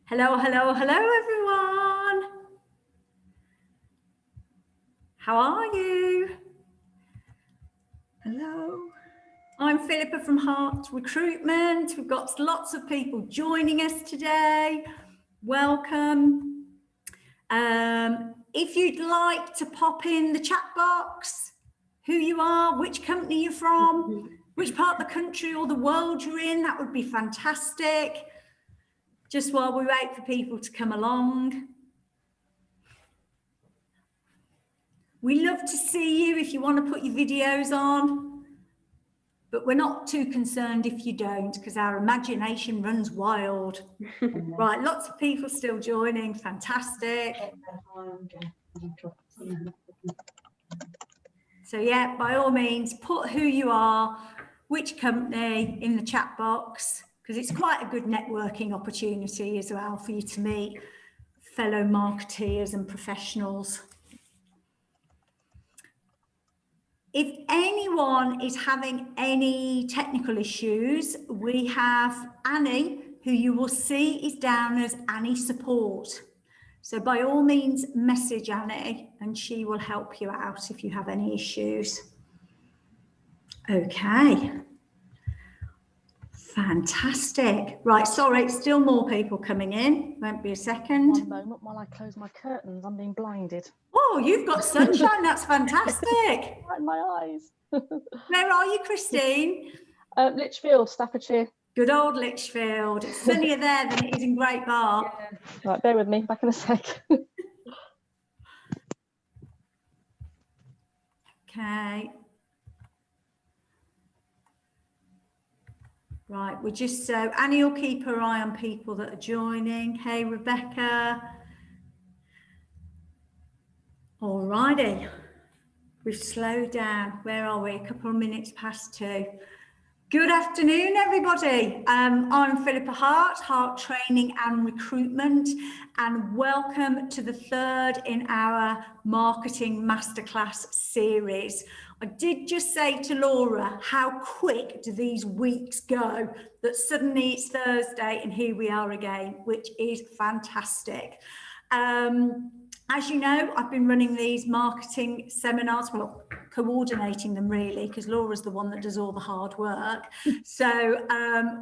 Hello, hello, hello, everyone. How are you? Hello. I'm Philippa from Hart Recruitment. We've got lots of people joining us today. Welcome. If you'd like to pop in the chat box, who you are, which company you're from, which part of the country or the world you're in, that would be fantastic. Just while we wait for people to come along. We love to see you if you want to put your videos on, but we're not too concerned if you don't, because our imagination runs wild. Right, lots of people still joining, fantastic. So yeah, by all means, put who you are, which company in the chat box, because it's quite a good networking opportunity as well for you to meet fellow marketeers and professionals. If anyone is having any technical issues, we have Annie, who you will see is down as Annie Support. So by all means, message Annie and she will help you out if you have any issues. Okay. Fantastic. Right, sorry, still more people coming in. Won't be a second. One moment while I close my curtains. I'm being blinded. Oh, you've got sunshine. That's fantastic. Right in my eyes. Where are you, Christine? Lichfield, Staffordshire. Good old Lichfield. It's sunnier there than it is in Great Barr. Yeah. Right, bear with me. Back in a sec. Okay. Right, we're just so Annie will keep her eye on people that are joining. Hey, Rebecca. All righty. We've slowed down. Where are we? A couple of minutes past 2. Good afternoon, everybody. I'm Philippa Hart, Hart Training and Recruitment, and welcome to the third in our Marketing Masterclass series. I did just say to Laura, how quick do these weeks go, that suddenly it's Thursday and here we are again, which is fantastic. As you know, I've been running these marketing seminars, well, coordinating them really, because Laura's the one that does all the hard work. So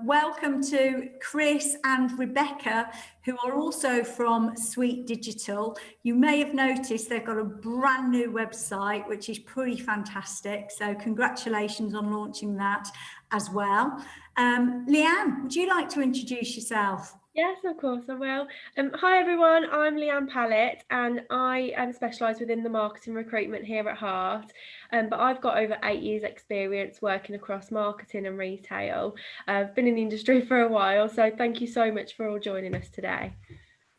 welcome to Chris and Rebecca, who are also from Sweet Digital. You may have noticed they've got a brand new website, which is pretty fantastic. So congratulations on launching that as well. Leanne, would you like to introduce yourself? Yes, of course I will. Hi everyone, I'm Leanne Pallett and I specialise within the marketing recruitment here at Hart. But I've got over 8 years experience working across marketing and retail. I've been in the industry for a while, so thank you so much for all joining us today.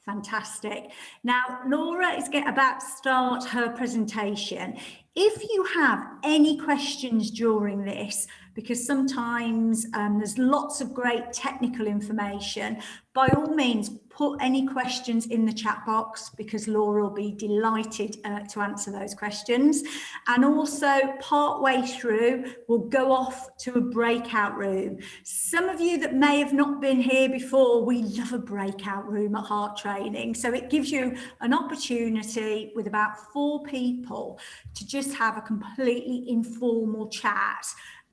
Fantastic. Now, Laura is about to start her presentation. If you have any questions during this, because sometimes there's lots of great technical information, by all means, put any questions in the chat box because Laura will be delighted to answer those questions. And also, partway through, we'll go off to a breakout room. Some of you that may have not been here before, we love a breakout room at Hart Training. So it gives you an opportunity with about 4 people to just have a completely informal chat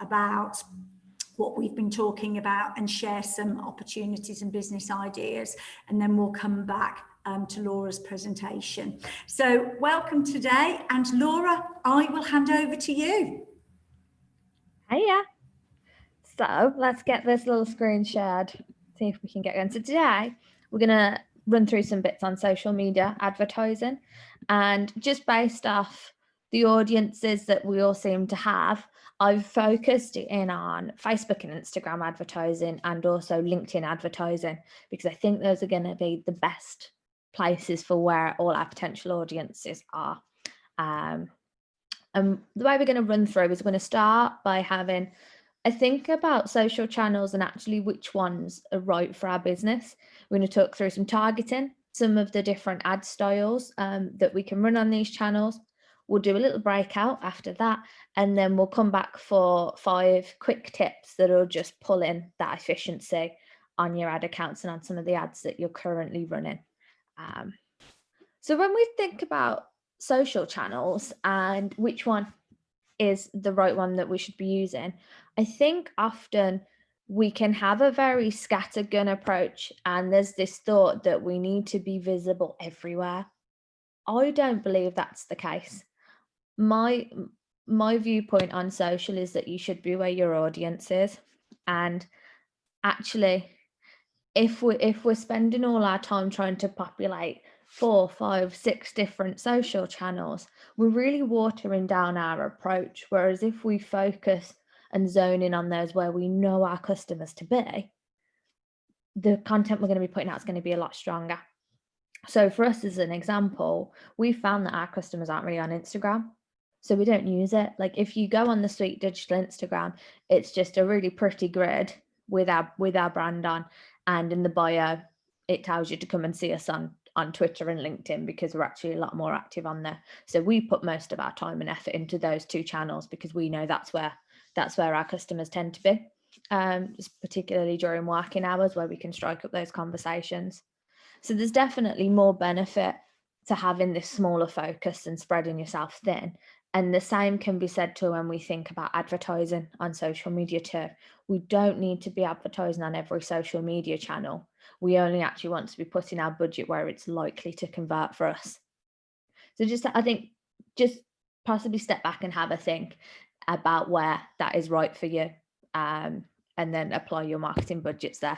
about what we've been talking about and share some opportunities and business ideas, and then we'll come back to Laura's presentation. So welcome today, and Laura, I will hand over to you. Hiya. So let's get this little screen shared, see if we can get going. So today we're going to run through some bits on social media advertising, and just based off the audiences that we all seem to have, I've focused in on Facebook and Instagram advertising and also LinkedIn advertising, because I think those are going to be the best places for where all our potential audiences are. And the way we're going to run through is we're going to start by having a think about social channels and actually which ones are right for our business. We're going to talk through some targeting, some of the different ad styles that we can run on these channels. We'll do a little breakout after that, and then we'll come back for 5 quick tips that will just pull in that efficiency on your ad accounts and on some of the ads that you're currently running. So when we think about social channels and which one is the right one that we should be using, I think often we can have a very scattergun approach, and there's this thought that we need to be visible everywhere. I don't believe that's the case. My viewpoint on social is that you should be where your audience is, and actually, if we're spending all our time trying to populate 4, 5, 6 different social channels, we're really watering down our approach. Whereas if we focus and zone in on those where we know our customers to be, the content we're going to be putting out is going to be a lot stronger. So for us, as an example, we found that our customers aren't really on Instagram, so we don't use it. Like if you go on the Sweet Digital Instagram, it's just a really pretty grid with our brand on, and in the bio, it tells you to come and see us on Twitter and LinkedIn, because we're actually a lot more active on there. So we put most of our time and effort into those 2 channels because we know that's where our customers tend to be, particularly during working hours where we can strike up those conversations. So there's definitely more benefit to having this smaller focus and spreading yourself thin. And the same can be said to when we think about advertising on social media too. We don't need to be advertising on every social media channel. We only actually want to be putting our budget where it's likely to convert for us. So I think just possibly step back and have a think about where that is right for you, and then apply your marketing budgets there.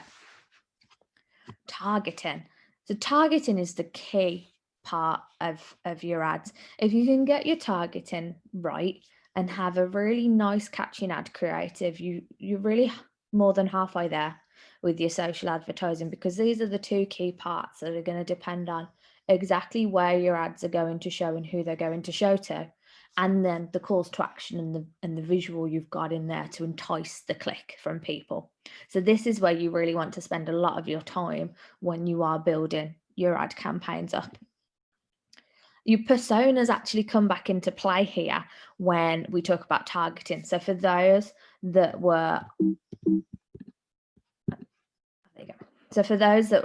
Targeting. So targeting is the key part of your ads. If you can get your targeting right and have a really nice catching ad creative, you're really more than halfway there with your social advertising, because these are the 2 key parts that are going to depend on exactly where your ads are going to show and who they're going to show to, and then the calls to action and the visual you've got in there to entice the click from people. So this is where you really want to spend a lot of your time when you are building your ad campaigns up. Your personas actually come back into play here when we talk about targeting. So for those that were,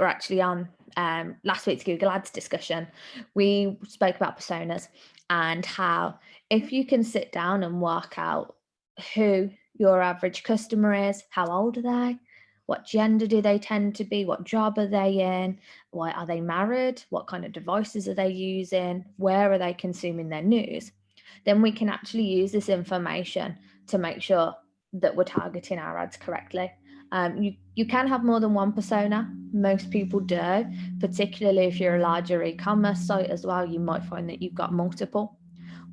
actually on last week's Google Ads discussion, we spoke about personas and how if you can sit down and work out who your average customer is, how old are they, what gender do they tend to be, what job are they in, why are they married, what kind of devices are they using, where are they consuming their news, then we can actually use this information to make sure that we're targeting our ads correctly. You can have more than one persona. Most people do, particularly if you're a larger e-commerce site as well. You might find that you've got multiple.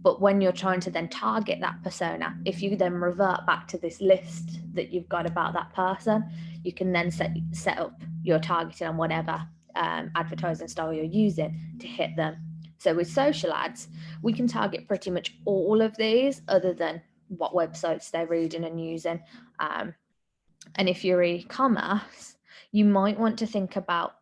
But when you're trying to then target that persona, if you then revert back to this list that you've got about that person, you can then set up your targeting on whatever advertising style you're using to hit them. So with social ads, we can target pretty much all of these, other than what websites they're reading and using. And if you're e-commerce, you might want to think about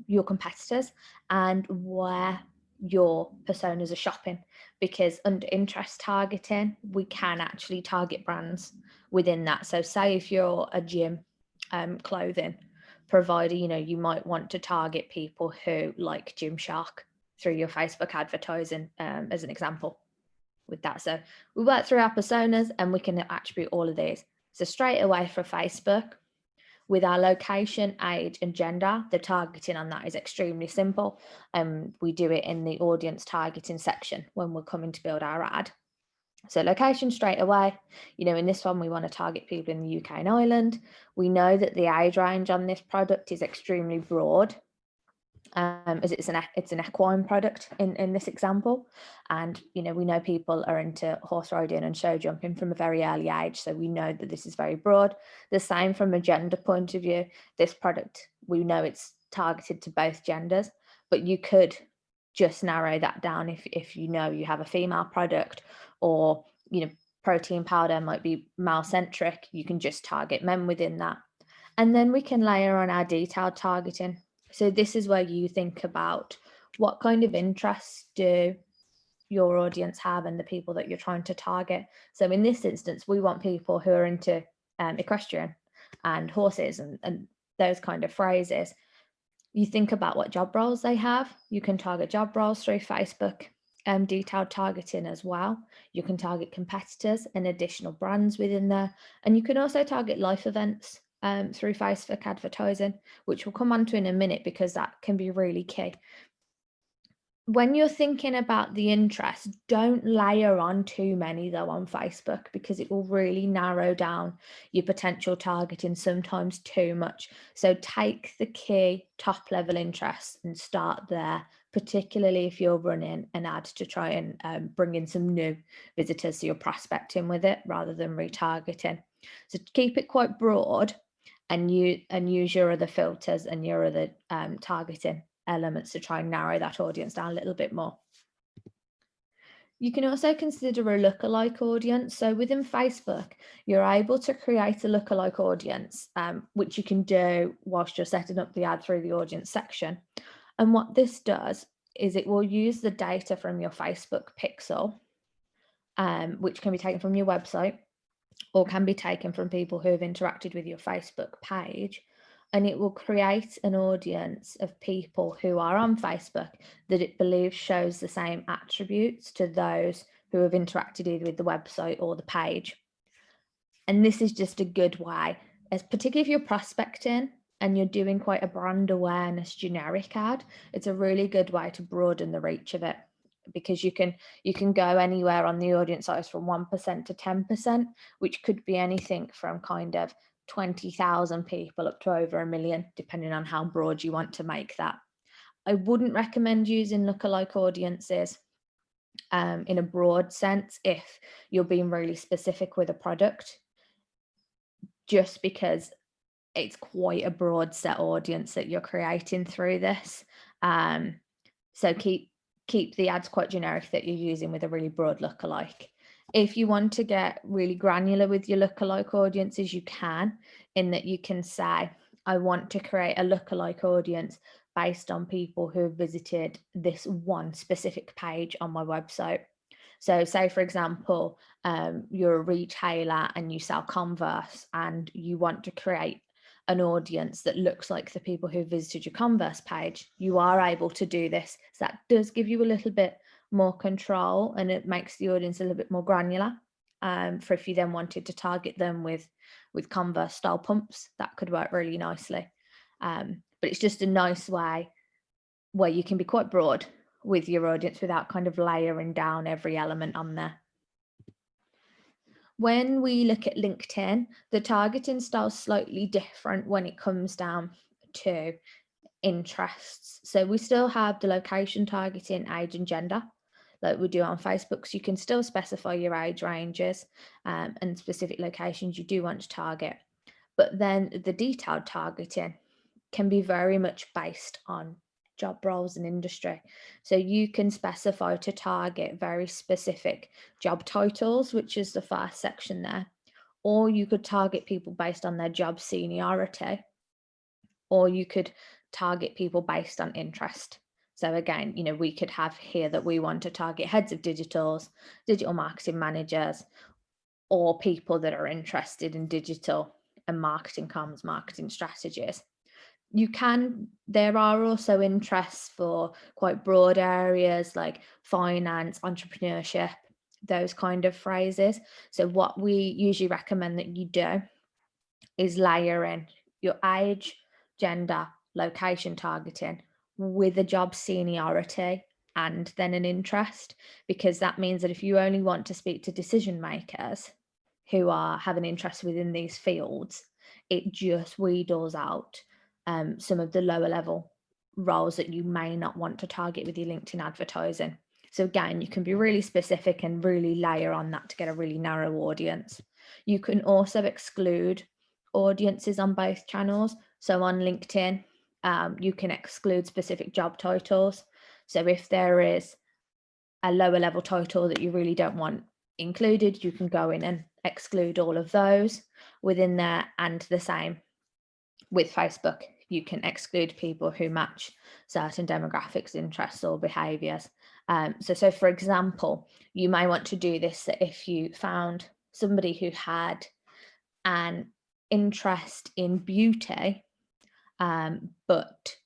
your competitors and where your personas are shopping, because under interest targeting, we can actually target brands within that. So say if you're a gym clothing provider, you might want to target people who like Gymshark through your Facebook advertising, as an example with that. So we work through our personas and we can attribute all of these. So straight away for Facebook, with our location, age, and gender, the targeting on that is extremely simple. We do it in the audience targeting section when we're coming to build our ad. So location straight away, in this one, we want to target people in the UK and Ireland. We know that the age range on this product is extremely broad, as it's an equine product in this example. And, we know people are into horse riding and show jumping from a very early age. So we know that this is very broad. The same from a gender point of view. This product, we know it's targeted to both genders, but you could just narrow that down if you have a female product, or, protein powder might be male centric. You can just target men within that. And then we can layer on our detailed targeting. So this is where you think about what kind of interests do your audience have and the people that you're trying to target. So in this instance, we want people who are into equestrian and horses and those kind of phrases. You think about what job roles they have. You can target job roles through Facebook, detailed targeting as well. You can target competitors and additional brands within there. And you can also target life events through Facebook advertising, which we'll come on to in a minute because that can be really key. When you're thinking about the interest, don't layer on too many though on Facebook, because it will really narrow down your potential targeting, sometimes too much. So take the key top level interests and start there, particularly if you're running an ad to try and bring in some new visitors, so you're prospecting with it rather than retargeting. So keep it quite broad and use your other filters and your other targeting elements to try and narrow that audience down a little bit more. You can also consider a lookalike audience. So within Facebook, you're able to create a lookalike audience, which you can do whilst you're setting up the ad through the audience section. And what this does is it will use the data from your Facebook pixel, which can be taken from your website or can be taken from people who have interacted with your Facebook page. And it will create an audience of people who are on Facebook that it believes shows the same attributes to those who have interacted either with the website or the page. And this is just a good way, as particularly if you're prospecting and you're doing quite a brand awareness generic ad, it's a really good way to broaden the reach of it, because you can go anywhere on the audience size from 1% to 10%, which could be anything from kind of 20,000 people up to over 1 million, depending on how broad you want to make that. I wouldn't recommend using lookalike audiences in a broad sense if you're being really specific with a product, just because it's quite a broad set audience that you're creating through this. So keep the ads quite generic that you're using with a really broad lookalike. If you want to get really granular with your lookalike audiences, you can, in that you can say, I want to create a lookalike audience based on people who have visited this one specific page on my website. So say, for example, you're a retailer and you sell Converse and you want to create an audience that looks like the people who visited your Converse page. You are able to do this. So that does give you a little bit more control, and it makes the audience a little bit more granular for if you then wanted to target them with Converse style pumps. That could work really nicely, but it's just a nice way where you can be quite broad with your audience without kind of layering down every element on there. When we look at LinkedIn, the targeting style is slightly different when it comes down to interests. So we still have the location targeting, age and gender, like we do on Facebook. So you can still specify your age ranges and specific locations you do want to target. But then the detailed targeting can be very much based on job roles and industry. So you can specify to target very specific job titles, which is the first section there, or you could target people based on their job seniority, or you could target people based on interest. So again, we could have here that we want to target heads of digitals, digital marketing managers, or people that are interested in digital and marketing comms, marketing strategies. There are also interests for quite broad areas like finance, entrepreneurship, those kind of phrases. So what we usually recommend that you do is layer in your age, gender, location targeting with a job seniority and then an interest, because that means that if you only want to speak to decision makers who have an interest within these fields, it just wheedles out some of the lower level roles that you may not want to target with your LinkedIn advertising. So again, you can be really specific and really layer on that to get a really narrow audience. You can also exclude audiences on both channels. So on LinkedIn, you can exclude specific job titles. So if there is a lower level title that you really don't want included, you can go in and exclude all of those within there. And the same with Facebook, you can exclude people who match certain demographics, interests, or behaviors. So for example, you may want to do this if you found somebody who had an interest in beauty, but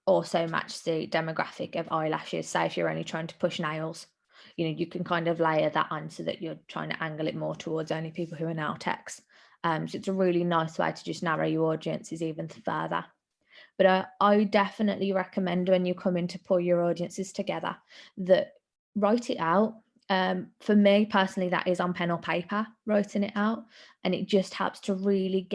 also match the demographic of eyelashes. Say if you're only trying to push nails, you can kind of layer that on so that you're trying to angle it more towards only people who are nail techs. So it's a really nice way to just narrow your audiences even further. But I definitely recommend when you come in to pull your audiences together that write it out. For me personally, that is on pen or paper, writing it out, and it just helps to really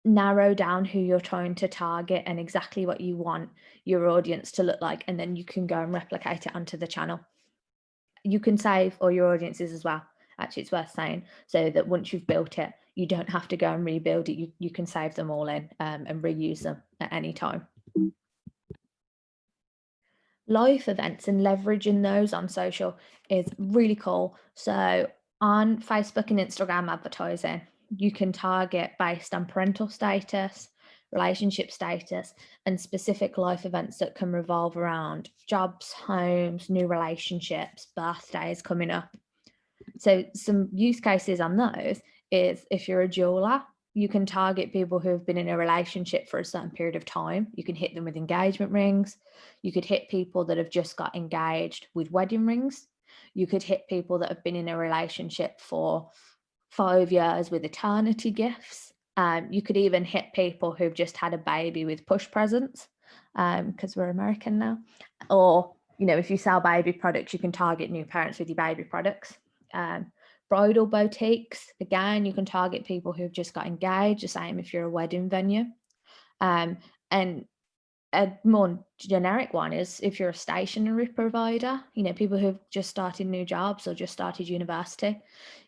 narrow down who you're trying to target and exactly what you want your audience to look like, and then you can go and replicate it onto the channel. You can save all your audiences as well. Actually, it's worth saying, so that once you've built it, you don't have to go and rebuild it. You can save them all in and reuse them at any time. Live events and leveraging those on social is really cool. So on Facebook and Instagram advertising, you can target based on parental status, relationship status, and specific life events that can revolve around jobs, homes, new relationships, birthdays coming up. So some use cases on those is if you're a jeweler, you can target people who have been in a relationship for a certain period of time. You can hit them with engagement rings. You could hit people that have just got engaged with wedding rings. You could hit people that have been in a relationship for 5 years with eternity gifts. You could even hit people who've just had a baby with push presents, because we're American now. Or, if you sell baby products, you can target new parents with your baby products. Bridal boutiques, again, you can target people who've just got engaged, the same if you're a wedding venue. And a more generic one is if you're a stationery provider, people who've just started new jobs or just started university,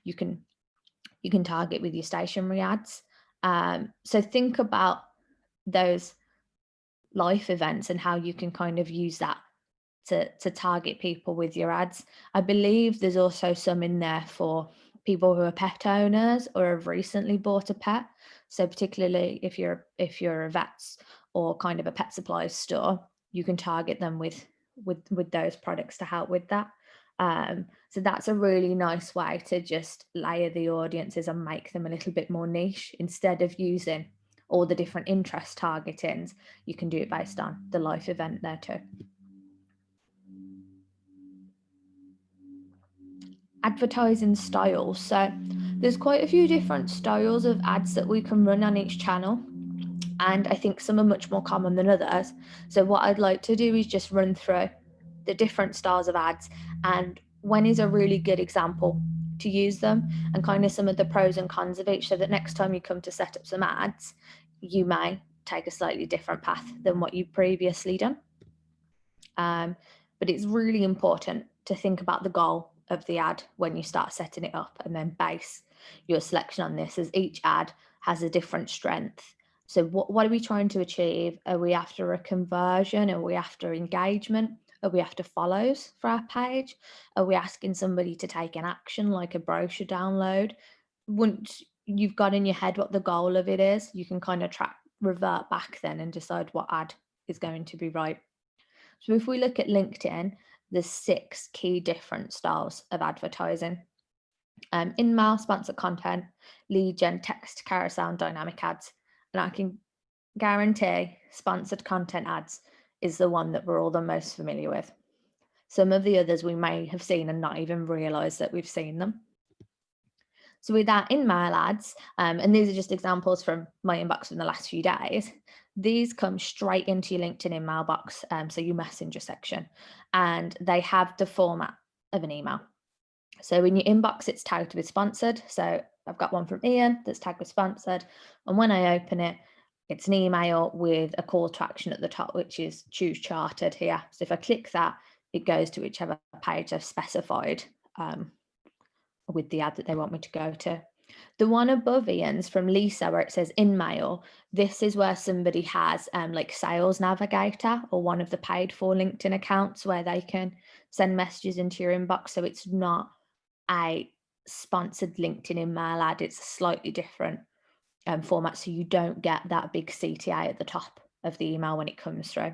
you can target with your stationery ads. So think about those life events and how you can kind of use that to target people with your ads. I believe there's also some in there for people who are pet owners or have recently bought a pet. So particularly if you're a vet's or kind of a pet supplies store, you can target them with those products to help with that. So that's a really nice way to just layer the audiences and make them a little bit more niche. Instead of using all the different interest targetings, you can do it based on the life event there too. Advertising styles. So there's quite a few different styles of ads that we can run on each channel, and I think some are much more common than others. So what I'd like to do is just run through the different styles of ads and when is a really good example to use them, and kind of some of the pros and cons of each, so that next time you come to set up some ads, you may take a slightly different path than what you've previously done. But it's really important to think about the goal of the ad when you start setting it up, and then base your selection on this, as each ad has a different strength. So what are we trying to achieve? Are we after a conversion? Are we after engagement? Are we after follows for our page? Are we asking somebody to take an action like a brochure download? Once you've got in your head what the goal of it is, you can kind of revert back then and decide what ad is going to be right. So if we look at LinkedIn, there's 6 key different styles of advertising. In-mail, sponsored content, lead gen, text, carousel, and dynamic ads. And I can guarantee sponsored content ads is the one that we're all the most familiar with. Some of the others we may have seen and not even realize that we've seen them. So with our in-mail ads, and these are just examples from my inbox from the last few days, these come straight into your LinkedIn email box, so your messenger section, and they have the format of an email. So in your inbox, it's tagged with sponsored. So I've got one from Ian that's tagged with sponsored, and when I open it, it's an email with a call to action at the top, which is choose chartered here. So if I click that, it goes to whichever page I've specified with the ad that they want me to go to. The one above Ian's from Lisa, where it says in mail, this is where somebody has like Sales Navigator or one of the paid for LinkedIn accounts where they can send messages into your inbox. So it's not a sponsored LinkedIn email ad, it's a slightly different format, so you don't get that big CTA at the top of the email when it comes through.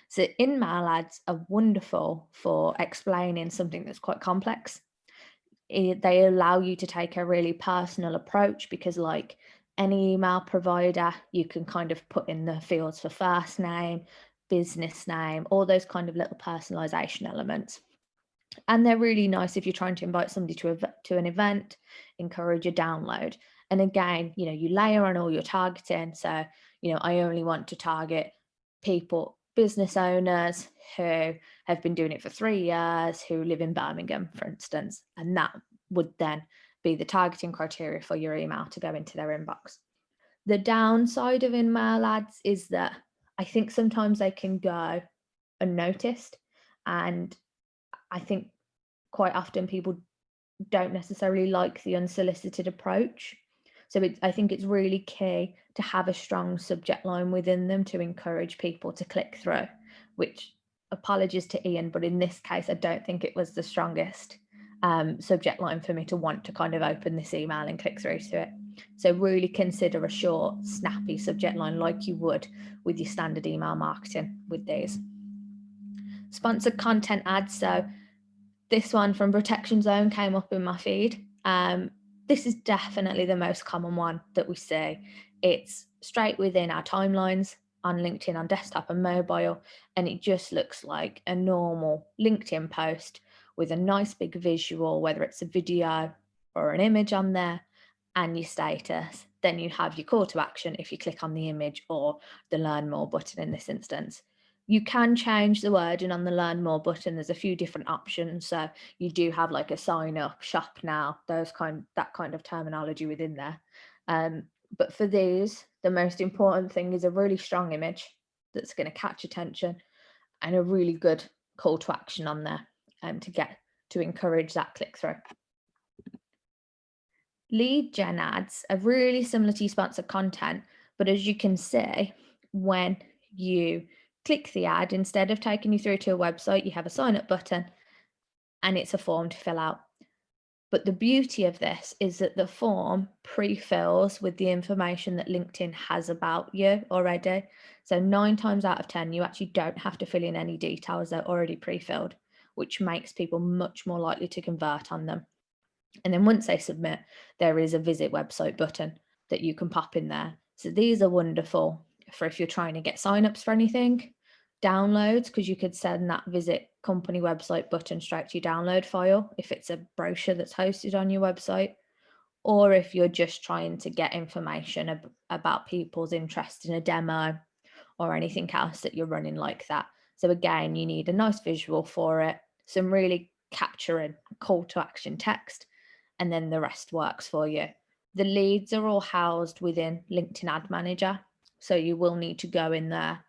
So in-mail ads are wonderful for explaining something that's quite complex. They allow you to take a really personal approach, because like any email provider, you can kind of put in the fields for first name, business name, all those kind of little personalization elements. And they're really nice if you're trying to invite somebody to an event, encourage a download. And again, you layer on all your targeting. So, I only want to target people, business owners who have been doing it for 3 years, who live in Birmingham, for instance. And that would then be the targeting criteria for your email to go into their inbox. The downside of email ads is that I think sometimes they can go unnoticed. And I think quite often people don't necessarily like the unsolicited approach. So I think it's really key to have a strong subject line within them to encourage people to click through, which, apologies to Ian, but in this case, I don't think it was the strongest subject line for me to want to kind of open this email and click through to it. So really consider a short, snappy subject line like you would with your standard email marketing with these. Sponsored content ads. So this one from Protection Zone came up in my feed. This is definitely the most common one that we see. It's straight within our timelines on LinkedIn on desktop and mobile, and it just looks like a normal LinkedIn post with a nice big visual, whether it's a video or an image on there, and your status. Then you have your call to action if you click on the image, or the learn more button in this instance. You can change the wording on the learn more button. There's a few different options. So you do have like a sign up, shop now, that kind of terminology within there. But for these, the most important thing is a really strong image that's going to catch attention, and a really good call to action on there to encourage that click through. Lead gen ads are really similar to sponsored content, but as you can see, when you click the ad, instead of taking you through to a website, you have a sign up button and it's a form to fill out. But the beauty of this is that the form pre-fills with the information that LinkedIn has about you already. So 9 times out of 10, you actually don't have to fill in any details. They're already pre-filled, which makes people much more likely to convert on them. And then once they submit, there is a visit website button that you can pop in there. So these are wonderful for if you're trying to get signups for anything, downloads, because you could send that visit company website button straight to your download file if it's a brochure that's hosted on your website, or if you're just trying to get information about people's interest in a demo or anything else that you're running like that. So again, you need a nice visual for it, some really capturing call to action text, and then the rest works for you. The leads are all housed within LinkedIn Ad Manager, so you will need to go in there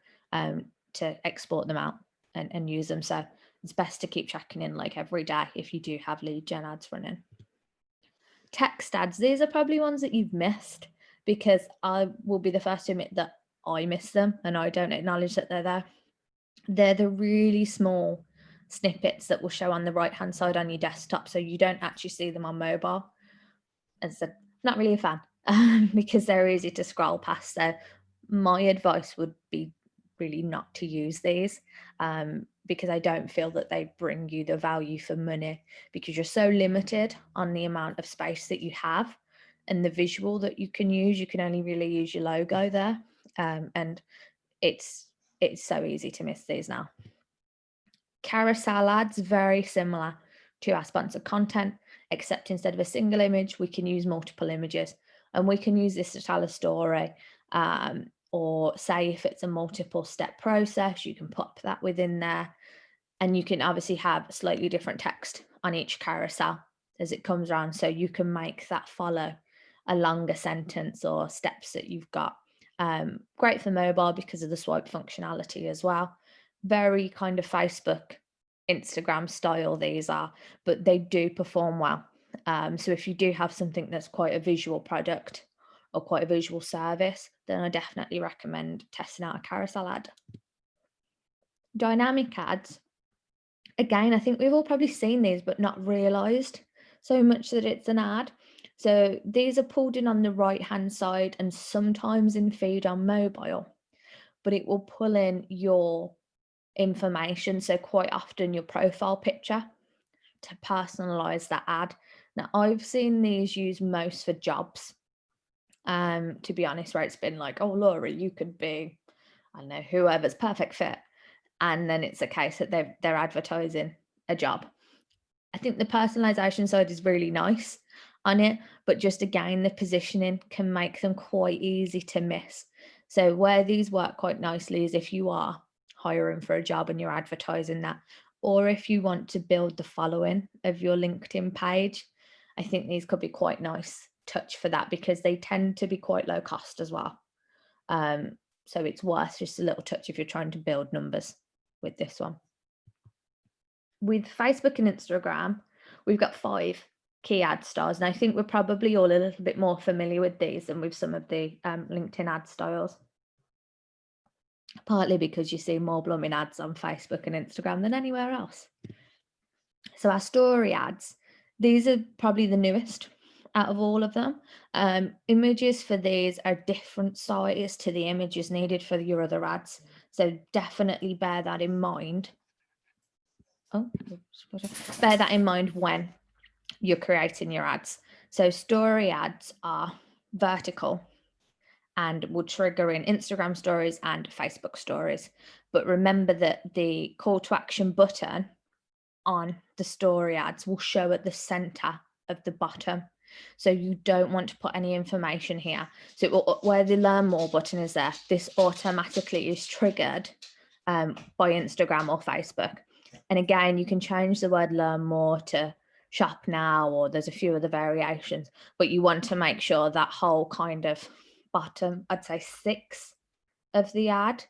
to export them out and use them. So it's best to keep checking in like every day if you do have lead gen ads running. Text ads, these are probably ones that you've missed, because I will be the first to admit that I miss them and I don't acknowledge that they're there. They're the really small snippets that will show on the right hand side on your desktop, so you don't actually see them on mobile. And so not really a fan because they're easy to scroll past. So my advice would be really not to use these, because I don't feel that they bring you the value for money, because you're so limited on the amount of space that you have and the visual that you can use. You can only really use your logo there, and it's so easy to miss these now. Carousel ads, very similar to our sponsored content, except instead of a single image, we can use multiple images, and we can use this to tell a story. Or say if it's a multiple step process, you can pop that within there, and you can obviously have slightly different text on each carousel as it comes around, so you can make that follow a longer sentence or steps that you've got. Great for mobile because of the swipe functionality as well. Very kind of Facebook, Instagram style these are, but they do perform well. So if you do have something that's quite a visual product or quite a visual service, then I definitely recommend testing out a carousel ad. Dynamic ads. Again, I think we've all probably seen these, but not realized so much that it's an ad. So these are pulled in on the right-hand side and sometimes in feed on mobile, but it will pull in your information. So quite often your profile picture to personalize that ad. Now I've seen these used most for jobs. to be honest, where it's been like, oh, Laura, you could be, I don't know, whoever's perfect fit. And then it's a case that they're advertising a job. I think the personalization side is really nice on it, but just again, the positioning can make them quite easy to miss. So where these work quite nicely is if you are hiring for a job and you're advertising that, or if you want to build the following of your LinkedIn page, I think these could be quite nice touch for that, because they tend to be quite low cost as well. So it's worth just a little touch if you're trying to build numbers with this one. With Facebook and Instagram, we've got 5 key ad styles, and I think we're probably all a little bit more familiar with these than with some of the LinkedIn ad styles, partly because you see more blooming ads on Facebook and Instagram than anywhere else. So our story ads, these are probably the newest out of all of them. Images for these are different size to the images needed for your other ads, so definitely bear that in mind. Bear that in mind when you're creating your ads. So story ads are vertical and will trigger in Instagram stories and Facebook stories. But remember that the call to action button on the story ads will show at the center of the bottom. So you don't want to put any information here. So it will, where the learn more button is there, this automatically is triggered by Instagram or Facebook. And again, you can change the word learn more to shop now, or there's a few other variations, but you want to make sure that whole kind of bottom, I'd say 6 of the ad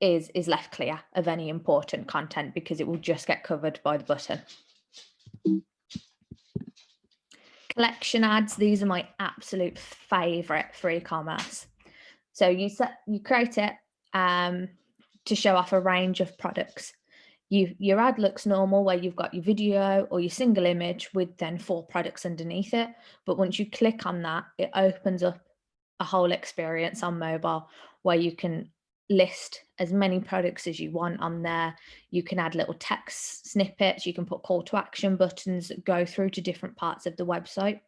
is left clear of any important content, because it will just get covered by the button. Collection ads, these are my absolute favorite for e-commerce. So you create it to show off a range of products. Your ad looks normal, where you've got your video or your single image with then 4 products underneath it. But once you click on that, it opens up a whole experience on mobile where you can list as many products as you want on there. You can add little text snippets. You can put call to action buttons that go through to different parts of the website,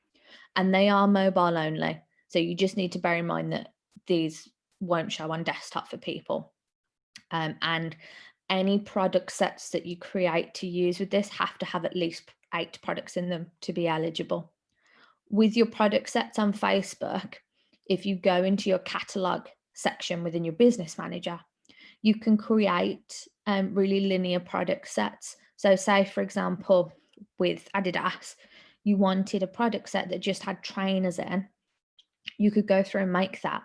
and they are mobile only. So you just need to bear in mind that these won't show on desktop for people. And any product sets that you create to use with this have to have at least 8 products in them to be eligible. With your product sets on Facebook, if you go into your catalog section within your business manager, you can create really linear product sets. So say, for example, with Adidas, you wanted a product set that just had trainers in, you could go through and make that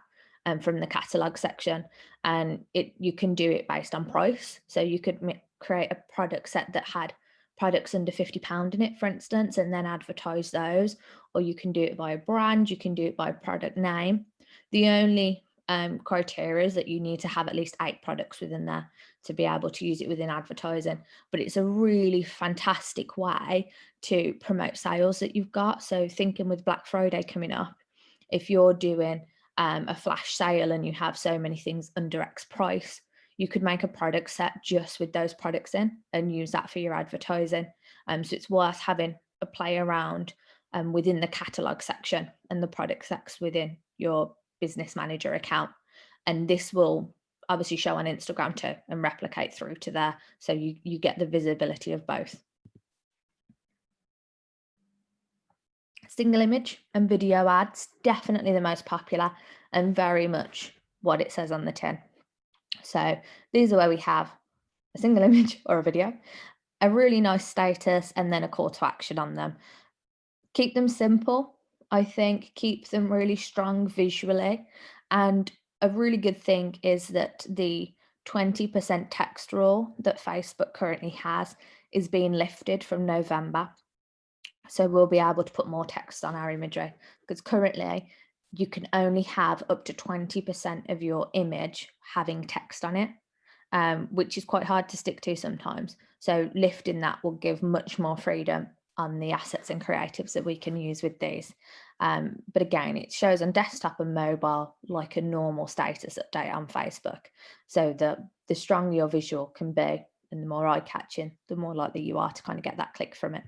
from the catalog section, and you can do it based on price. So you could create a product set that had products under £50 in it, for instance, and then advertise those. Or you can do it by a brand, you can do it by product name. The only criteria is that you need to have at least 8 products within there to be able to use it within advertising. But it's a really fantastic way to promote sales that you've got. So thinking with Black Friday coming up, if you're doing a flash sale and you have so many things under X price, you could make a product set just with those products in and use that for your advertising. So it's worth having a play around within the catalog section and the product sets within your business manager account. And this will obviously show on Instagram too and replicate through to there. So you get the visibility of both. Single image and video ads, definitely the most popular and very much what it says on the tin. So these are where we have a single image or a video, a really nice status, and then a call to action on them. Keep them simple, I think, keep them really strong visually. And a really good thing is that the 20% text rule that Facebook currently has is being lifted from November. So we'll be able to put more text on our imagery, because currently you can only have up to 20% of your image having text on it, which is quite hard to stick to sometimes. So lifting that will give much more freedom on the assets and creatives that we can use with these. But again, it shows on desktop and mobile like a normal status update on Facebook. So the stronger your visual can be and the more eye-catching, the more likely you are to kind of get that click from it.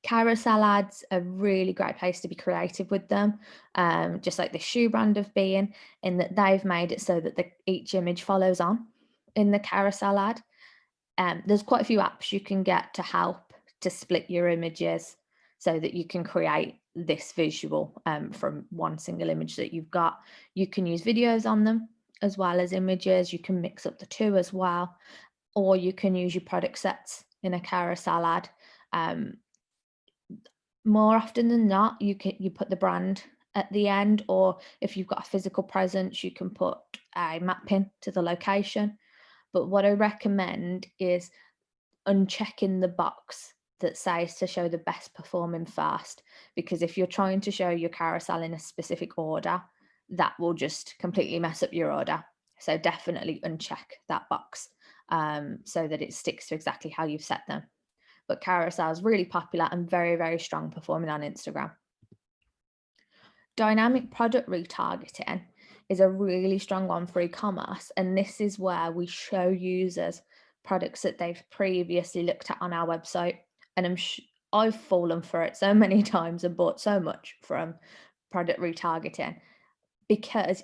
Carousel ads are a really great place to be creative with them, just like the shoe brand have been, in that they've made it so that each image follows on in the carousel ad. There's quite a few apps you can get to help to split your images so that you can create this visual from one single image that you've got. You can use videos on them as well as images. You can mix up the two as well, or you can use your product sets in a carousel ad. More often than not, you put the brand at the end, or if you've got a physical presence, you can put a map pin to the location. But what I recommend is unchecking the box that says to show the best performing first, because if you're trying to show your carousel in a specific order, that will just completely mess up your order. So definitely uncheck that box so that it sticks to exactly how you've set them. But carousel is really popular and very, very strong performing on Instagram. Dynamic product retargeting is a really strong one for e-commerce, and this is where we show users products that they've previously looked at on our website. And I've fallen for it so many times and bought so much from product retargeting, because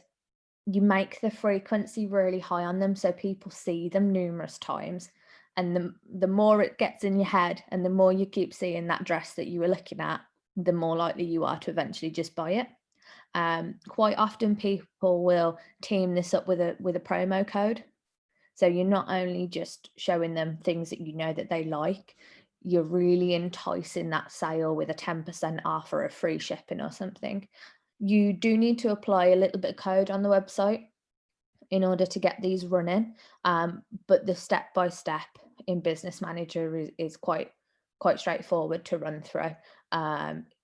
you make the frequency really high on them so people see them numerous times, and the more it gets in your head and the more you keep seeing that dress that you were looking at, the more likely you are to eventually just buy it. Quite often people will team this up with a promo code, so you're not only just showing them things that you know that they like, you're really enticing that sale with a 10% off or a free shipping or something. You do need to apply a little bit of code on the website in order to get these running, but the step-by-step in Business Manager is quite straightforward to run through.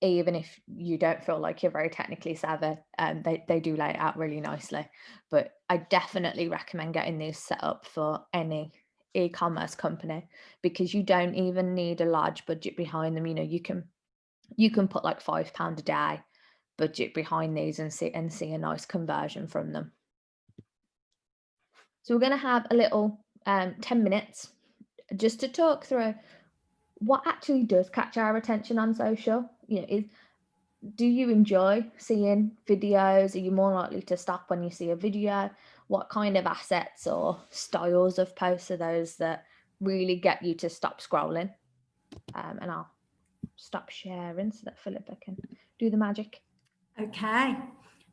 Even if you don't feel like you're very technically savvy, they do lay it out really nicely. But I definitely recommend getting these set up for any e-commerce company, because you don't even need a large budget behind them. You know, you can put like £5 a day budget behind these and see a nice conversion from them. So we're going to have a little 10 minutes just to talk through what actually does catch our attention on social. You know, do you enjoy seeing videos? Are you more likely to stop when you see a video? What kind of assets or styles of posts are those that really get you to stop scrolling? And I'll stop sharing so that Philippa can do the magic. Okay,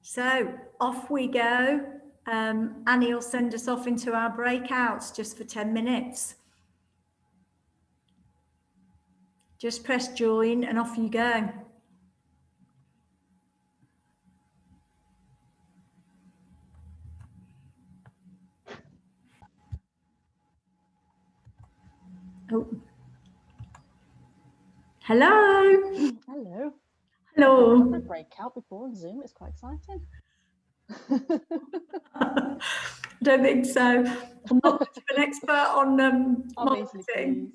so off we go. Annie will send us off into our breakouts just for 10 minutes. Just press join and off you go. Oh. Hello. Hello. Hello. Another breakout before on Zoom. It's quite exciting. I don't think so. I'm not much of an expert on marketing.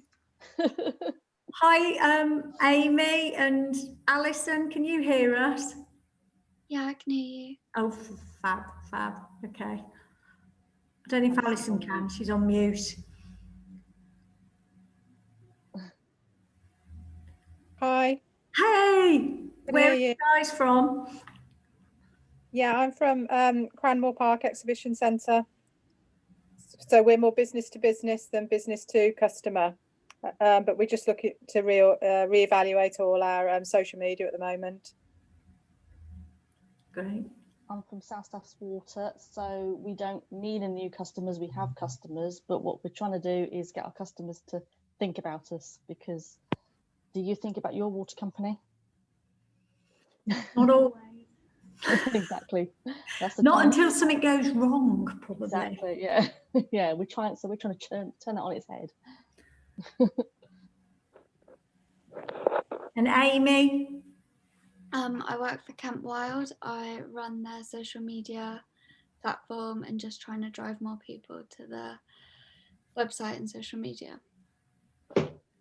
Hi, Amy and Alison, can you hear us? Yeah, I can hear you. Oh, fab. Okay. I don't know if Alison can. She's on mute. Hi. Hey, where are you guys from? Yeah, I'm from Cranmore Park Exhibition Centre. So we're more business to business than business to customer. But we're just looking to reevaluate all our social media at the moment. Great. I'm from South Water, so we don't need any new customers. We have customers, but what we're trying to do is get our customers to think about us, because do you think about your water company? Not always. Exactly. That's the Not until something goes wrong, probably. Exactly. Yeah. Yeah. We're trying to turn it on its head. And Amy? I work for Camp Wild. I run their social media platform and just trying to drive more people to the website and social media.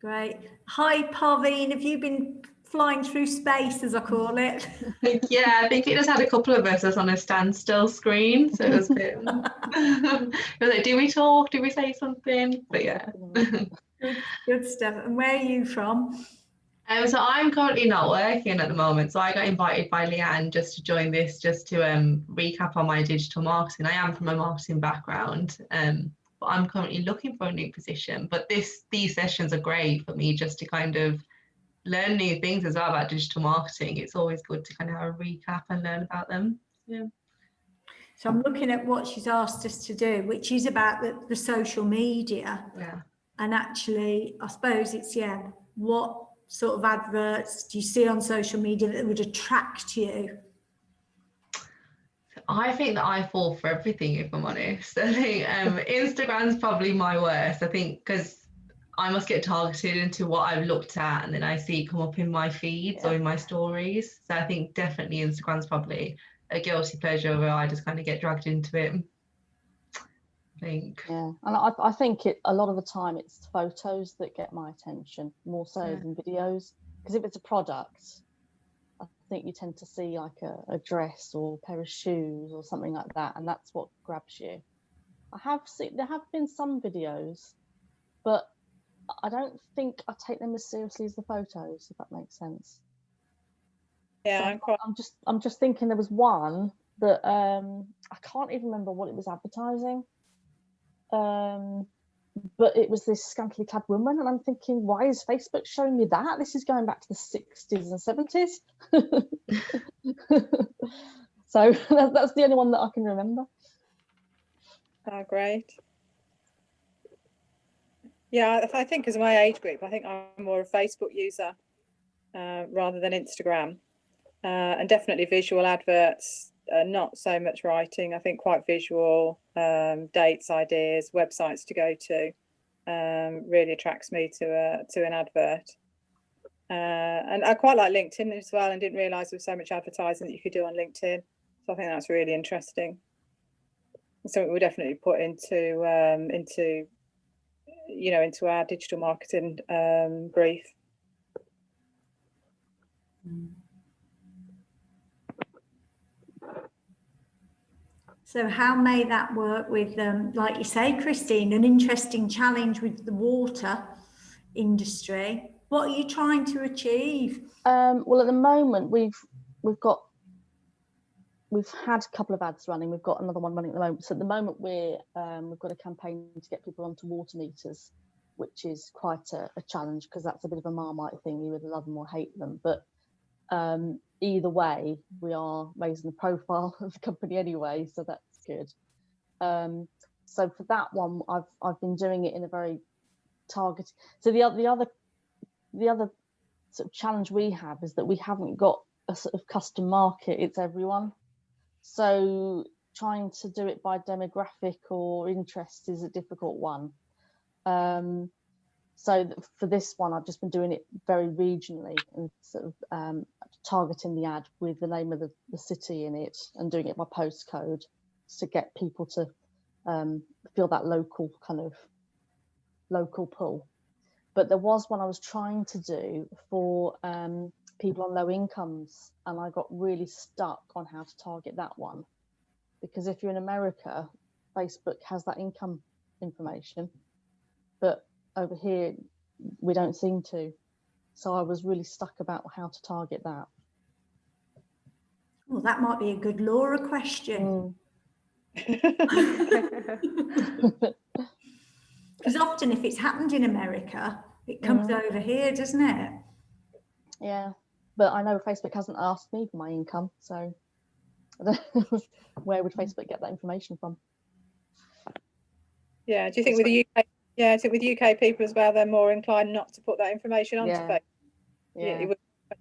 Great. Hi, Parveen. Have you been flying through space, as I call it? Yeah, I think it just had a couple of us on a standstill screen, so it was a bit. It was like, do we talk? Do we say something? But yeah. Good stuff. And where are you from? So I'm currently not working at the moment. So I got invited by Leanne just to join this, just to recap on my digital marketing. I am from a marketing background, but I'm currently looking for a new position. But these sessions are great for me just to kind of learn new things as well about digital marketing. It's always good to kind of have a recap and learn about them. Yeah. So I'm looking at what she's asked us to do, which is about the social media. Yeah. And actually, I suppose it's, what sort of adverts do you see on social media that would attract you? I think that I fall for everything, if I'm honest. I think Instagram's probably my worst. I think because I must get targeted into what I've looked at and then I see it come up in my feeds or in my stories. So I think definitely Instagram's probably a guilty pleasure where I just kind of get dragged into it. I think. Yeah, and I think a lot of the time it's photos that get my attention more so than videos, because if it's a product, I think you tend to see like a dress or a pair of shoes or something like that, and that's what grabs you. There have been some videos, but I don't think I take them as seriously as the photos, if that makes sense. Yeah, so I'm just thinking there was one that I can't even remember what it was advertising. But it was this scantily clad woman, and I'm thinking, why is Facebook showing me that? This is going back to the 60s and 70s. So that's the only one that I can remember. Oh, great. Yeah, I think as my age group, I think I'm more a Facebook user rather than Instagram. And definitely visual adverts, not so much writing. I think quite visual, dates, ideas, websites to go to, really attracts me to an advert. And I quite like LinkedIn as well, and didn't realise there was so much advertising that you could do on LinkedIn. So I think that's really interesting. Something we'll definitely put into our digital marketing brief. So how may that work with, like you say, Christine, an interesting challenge with the water industry? What are you trying to achieve? Well, at the moment we've had a couple of ads running. We've got another one running at the moment. So at the moment we've got a campaign to get people onto water meters, which is quite a challenge because that's a bit of a Marmite thing. You either love them or hate them. But either way, we are raising the profile of the company anyway, so that's good. So for that one, I've been doing it in a very targeted. So the other sort of challenge we have is that we haven't got a sort of custom market. It's everyone. So trying to do it by demographic or interest is a difficult one. So for this one, I've just been doing it very regionally and sort of targeting the ad with the name of the city in it and doing it by postcode to get people to feel that local pull. But there was one I was trying to do for people on low incomes, and I got really stuck on how to target that one, because if you're in America, Facebook has that income information, but over here we don't seem to. So I was really stuck about how to target that. Well, that might be a good Laura question. Because often if it's happened in America, it comes over here, doesn't it? Yeah, but I know Facebook hasn't asked me for my income, so where would Facebook get that information from? Yeah, do you think with the UK? Yeah, I think with UK people as well, they're more inclined not to put that information onto Facebook. Yeah, we're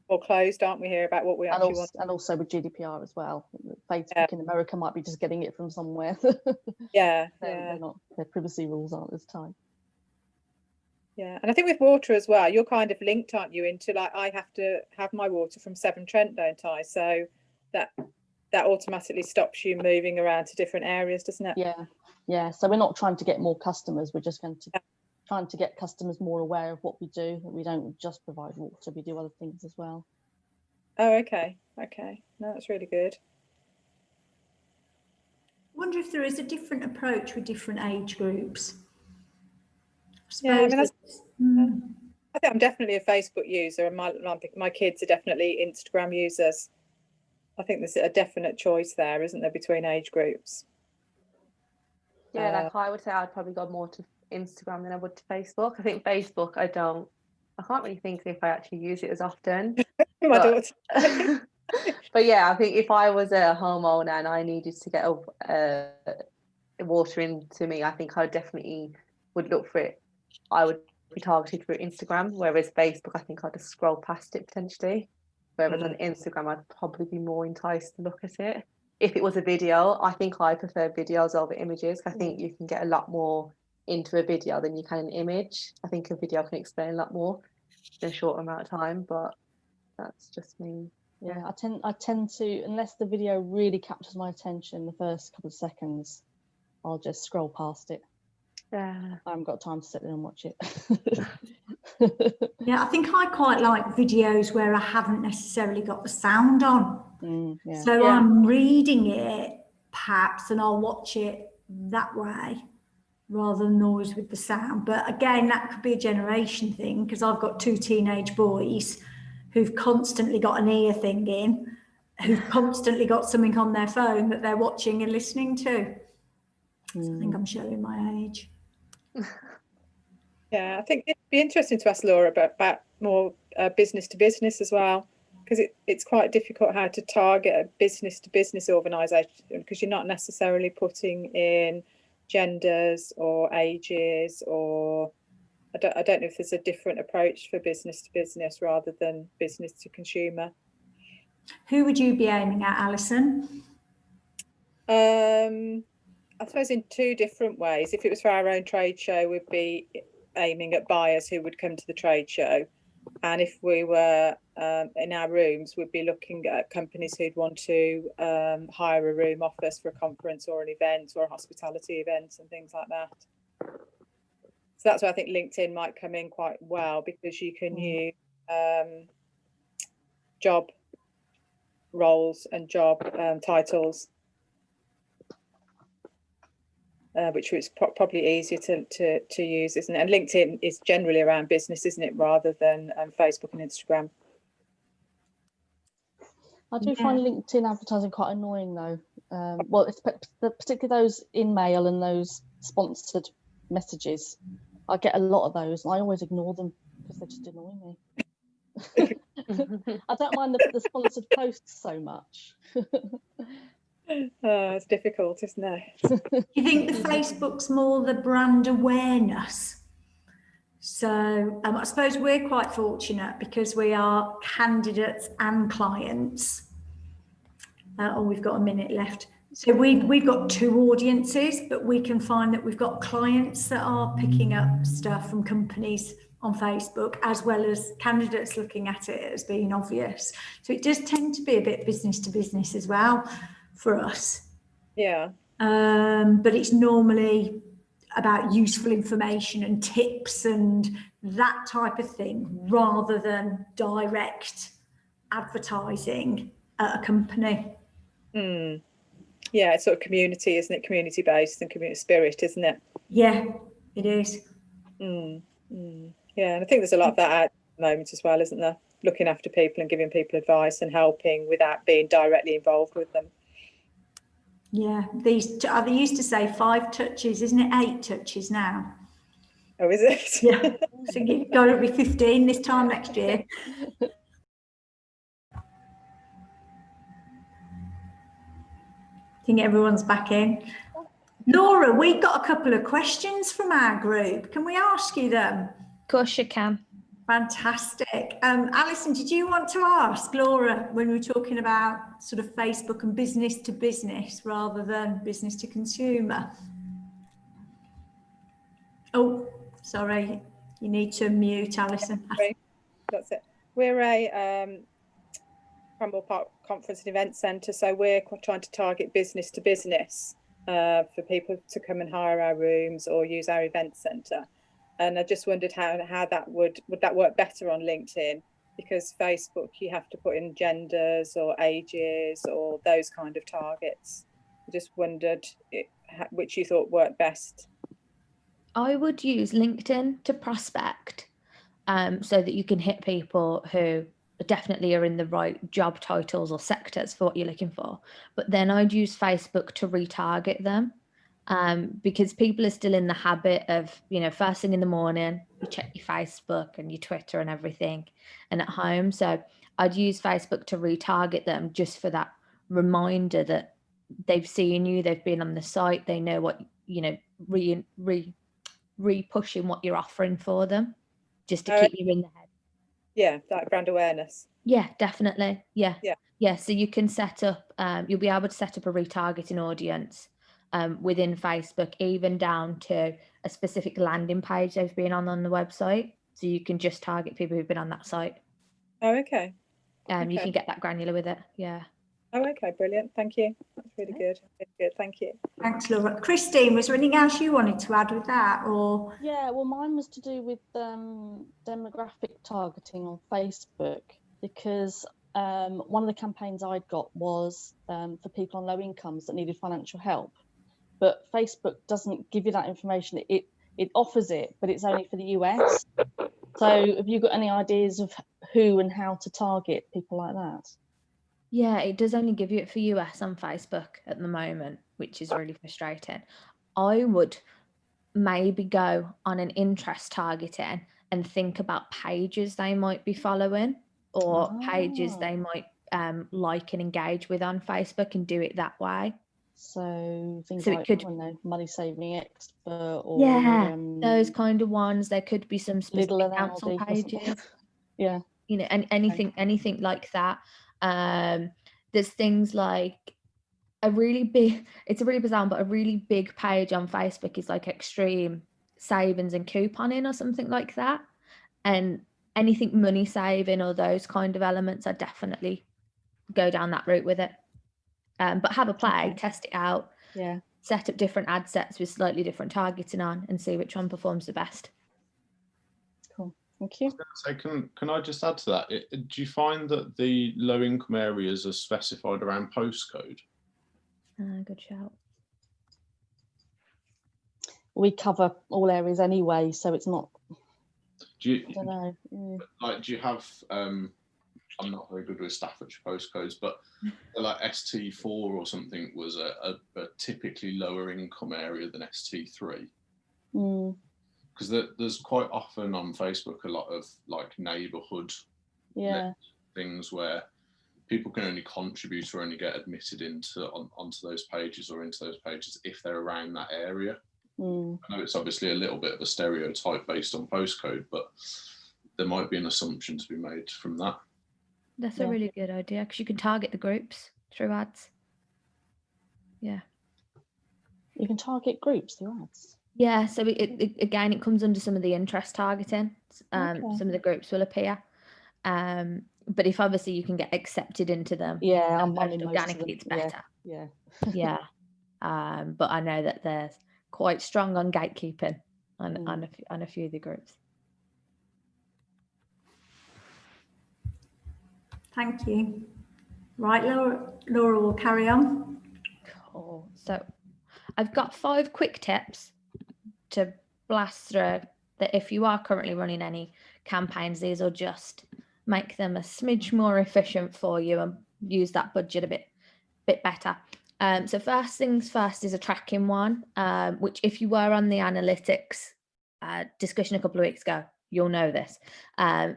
more closed, aren't we, here about what we actually want? And also with GDPR as well. Facebook in America might be just getting it from somewhere. They're not, their privacy rules aren't as tight. Yeah, and I think with water as well, you're kind of linked, aren't you, into like, I have to have my water from Severn Trent, don't I? So that automatically stops you moving around to different areas, doesn't it? Yeah. So we're not trying to get more customers. We're just going to trying to get customers more aware of what we do. We don't just provide water, we do other things as well. Oh, okay. No, that's really good. I wonder if there is a different approach with different age groups. Yeah, I mean, I think I'm definitely a Facebook user, and my kids are definitely Instagram users. I think there's a definite choice there, isn't there, between age groups? Yeah, like I would say I'd probably go more to Instagram than I would to Facebook. I think Facebook, I can't really think if I actually use it as often. My daughter. But yeah, I think if I was a homeowner and I needed to get water into me, I think I definitely would look for it. I would be targeted through Instagram, whereas Facebook, I think I'd just scroll past it potentially. Whereas on Instagram, I'd probably be more enticed to look at it. If it was a video, I think I prefer videos over images. I think you can get a lot more into a video than you can an image. I think a video can explain a lot more in a short amount of time, but that's just me. Yeah, I tend to, unless the video really captures my attention the first couple of seconds, I'll just scroll past it. Yeah. I haven't got time to sit there and watch it. Yeah, I think I quite like videos where I haven't necessarily got the sound on. Yeah. So I'm reading it perhaps, and I'll watch it that way rather than always with the sound. But again, that could be a generation thing, because I've got 2 teenage boys who've constantly got an ear thing in, who've constantly got something on their phone that they're watching and listening to. So I think I'm showing my age. Yeah, I think it'd be interesting to ask Laura about more business to business as well, because it's quite difficult how to target a business to business organisation, because you're not necessarily putting in genders or ages, or I don't know if there's a different approach for business to business rather than business to consumer. Who would you be aiming at, Alison? I suppose in 2 different ways. If it was for our own trade show, we'd be aiming at buyers who would come to the trade show, and if we were in our rooms, we'd be looking at companies who'd want to hire a room off us for a conference or an event or a hospitality event and things like that. So that's where I think LinkedIn might come in quite well, because you can use job roles and job titles, which is probably easier to use, isn't it? And LinkedIn is generally around business, isn't it, rather than Facebook and Instagram. I do find LinkedIn advertising quite annoying, though. Well, it's particularly those in mail and those sponsored messages. I get a lot of those, and I always ignore them because they just annoy me. I don't mind the sponsored posts so much. It's difficult, isn't it? Do you think the Facebook's more the brand awareness? So I suppose we're quite fortunate because we are candidates and clients. We've got a minute left. So we've got 2 audiences, but we can find that we've got clients that are picking up stuff from companies on Facebook, as well as candidates looking at it as being obvious. So it does tend to be a bit business to business as well for us. Yeah. But it's normally about useful information and tips and that type of thing, rather than direct advertising at a company. Yeah, it's sort of community, isn't it? Community based and community spirit, isn't it? Yeah, it is. Yeah, and I think there's a lot of that at the moment as well, isn't there? Looking after people and giving people advice and helping without being directly involved with them. Yeah, they used to say 5 touches, isn't it? 8 touches now. Oh, is it? Yeah, so you've got to be 15 this time next year. I think everyone's back in. Laura, we've got a couple of questions from our group. Can we ask you them? Of course you can. Fantastic. Alison, did you want to ask Laura when we were talking about sort of Facebook and business to business rather than business to consumer? Oh, sorry. You need to mute, Alison. That's it. We're a Cranwell Park Conference and Event Centre, so we're trying to target business to business for people to come and hire our rooms or use our event centre. And I just wondered how that would that work better on LinkedIn, because Facebook you have to put in genders or ages or those kind of targets. I just wondered which you thought worked best. I would use LinkedIn to prospect, so that you can hit people who definitely are in the right job titles or sectors for what you're looking for. But then I'd use Facebook to retarget them, because people are still in the habit of, first thing in the morning, you check your Facebook and your Twitter and everything, and at home. So I'd use Facebook to retarget them, just for that reminder that they've seen you, they've been on the site, they know what, re-pushing what you're offering for them, just to keep you in the head. Yeah, that brand awareness. Yeah, definitely. Yeah. Yeah. Yeah. So you can set up, you'll be able to set up a retargeting audience within Facebook, even down to a specific landing page they've been on the website. So you can just target people who've been on that site. Oh, okay. You Okay. can get that granular with it. Yeah. Oh, okay, brilliant. Thank you. That's really good. Really good. Thank you. Thanks, Laura. Christine, was there anything else you wanted to add with that, or? Yeah, well, mine was to do with demographic targeting on Facebook, because one of the campaigns I'd got was for people on low incomes that needed financial help. But Facebook doesn't give you that information. It offers it, but it's only for the US. So have you got any ideas of who and how to target people like that? Yeah, it does only give you it for US on Facebook at the moment, which is really frustrating. I would maybe go on an interest targeting and think about pages they might be following, or pages they might like and engage with on Facebook, and do it that way. So things So it like, could- I don't know, money saving expert, or Yeah, those kind of ones. There could be some specific Lidl and council Aldi or something. pages, Yeah. and anything like that. There's things like it's a really bizarre, but a really big page on Facebook is like extreme savings and couponing or something like that. And anything money saving or those kind of elements, I definitely go down that route with it. But have a play, Okay. test it out, Yeah. set up different ad sets with slightly different targeting on, and see which one performs the best. Cool. Thank you. So can I just add to that? Do you find that the low income areas are specified around postcode? Good shout. We cover all areas anyway, so it's not. I don't know. Like, do you have? I'm not very good with Staffordshire postcodes, but like ST4 or something was a typically lower income area than ST3. Because there's quite often on Facebook a lot of like neighbourhood things where people can only contribute or only get admitted onto those pages or into those pages if they're around that area. I know it's obviously a little bit of a stereotype based on postcode, but there might be an assumption to be made from that. That's a really good idea, because you can target the groups through ads. Yeah. You can target groups through ads. Yeah, so it comes under some of the interest targeting. Some of the groups will appear. But if obviously you can get accepted into them, I'm in organically, it's better. Yeah. Yeah. But I know that they're quite strong on gatekeeping on a few of the groups. Thank you. Right, Laura will carry on. Cool. So I've got 5 quick tips to blast through, that if you are currently running any campaigns, these will just make them a smidge more efficient for you and use that budget a bit better. So first things first is a tracking one, which if you were on the analytics discussion a couple of weeks ago, you'll know this.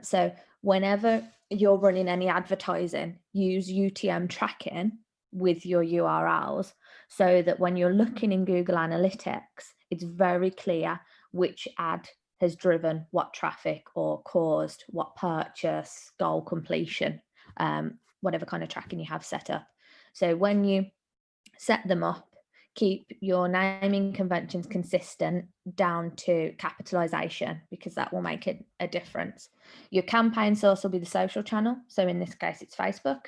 So whenever you're running any advertising, use UTM tracking with your URLs, so that when you're looking in Google Analytics, it's very clear which ad has driven what traffic or caused what purchase, goal completion, whatever kind of tracking you have set up. So when you set them up, keep your naming conventions consistent down to capitalization, because that will make a difference. Your campaign source will be the social channel. So in this case, it's Facebook.